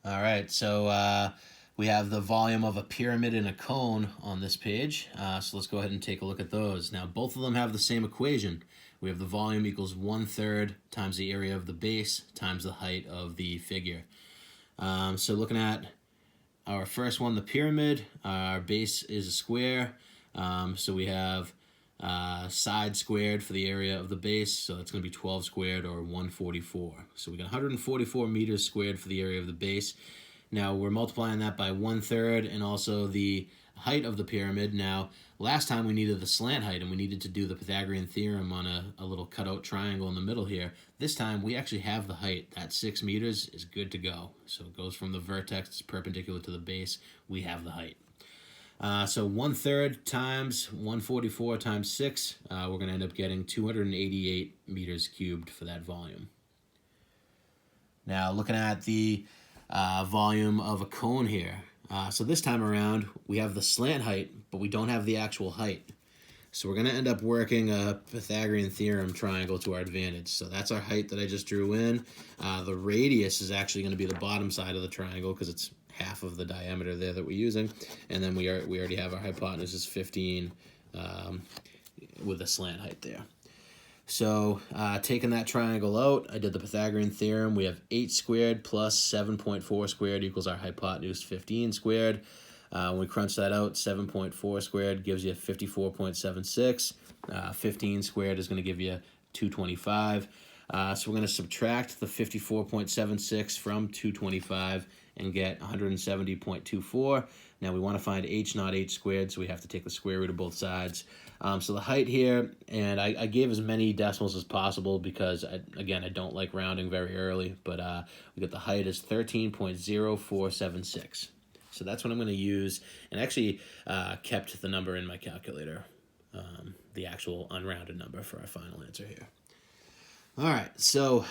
All right, so we have the volume of a pyramid and a cone on this page. So let's go ahead and take a look at those. Now, both of them have the same equation. We have the volume equals 1/3 times the area of the base times the height of the figure. So looking at our first one, the pyramid, our base is a square. So we have side squared for the area of the base, so that's going to be 12 squared or 144. So we got 144 meters squared for the area of the base. Now we're multiplying that by 1/3 and also the height of the pyramid. Now, last time we needed the slant height and we needed to do the Pythagorean theorem on a little cutout triangle in the middle here. This time we actually have the height. That 6 meters is good to go. So it goes from the vertex perpendicular to the base. We have the height. So 1/3 times 144 times 6, we're going to end up getting 288 meters cubed for that volume. Now looking at the volume of a cone here. So this time around, we have the slant height, but we don't have the actual height. So we're going to end up working a Pythagorean theorem triangle to our advantage. So that's our height that I just drew in. The radius is actually going to be the bottom side of the triangle because it's half of the diameter there that we're using. And then we already have our hypotenuse is 15 with a slant height there. So taking that triangle out, I did the Pythagorean theorem. We have 8 squared plus 7.4 squared equals our hypotenuse 15 squared. When we crunch that out, 7.4 squared gives you 54.76. 15 squared is going to give you 225. So we're going to subtract the 54.76 from 225 and get 170.24. Now we want to find h not h squared, so we have to take the square root of both sides. So the height here, and I gave as many decimals as possible because, I don't like rounding very early, but we got the height as 13.0476. So that's what I'm going to use, and actually kept the number in my calculator, the actual unrounded number for our final answer here. All right, so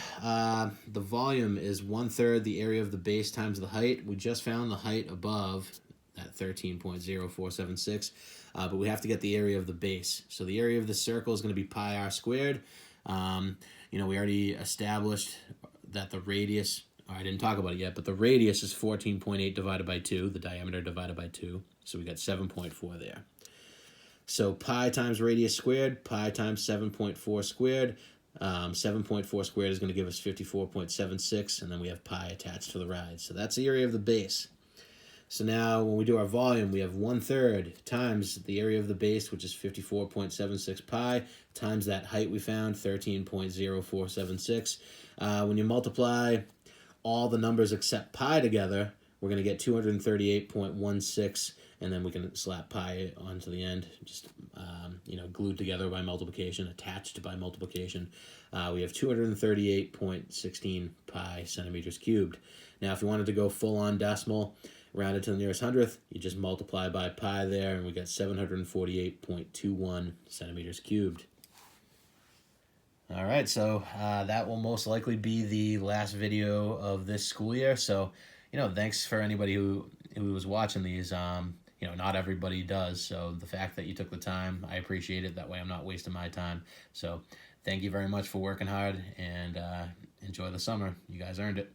the volume is 1/3 the area of the base times the height. We just found the height above at 13.0476, but we have to get the area of the base. So the area of the circle is going to be pi r squared. We already established that the radius, I didn't talk about it yet, but the radius is 14.8 divided by 2, the diameter divided by 2, so we got 7.4 there. So pi times radius squared, pi times 7.4 squared. 7.4 squared is going to give us 54.76, and then we have pi attached to the ride. So that's the area of the base. So now when we do our volume, we have 1/3 times the area of the base, which is 54.76 pi, times that height we found, 13.0476. When you multiply all the numbers except pi together, we're going to get 238.16, and then we can slap pi onto the end, just glued together by multiplication, attached by multiplication. We have 238.16 pi centimeters cubed. Now, if you wanted to go full-on decimal, rounded to the nearest hundredth, you just multiply by pi there, and we get 748.21 centimeters cubed. All right, so that will most likely be the last video of this school year. So, thanks for anybody who was watching these. Not everybody does. So the fact that you took the time, I appreciate it. That way I'm not wasting my time. So thank you very much for working hard, and enjoy the summer. You guys earned it.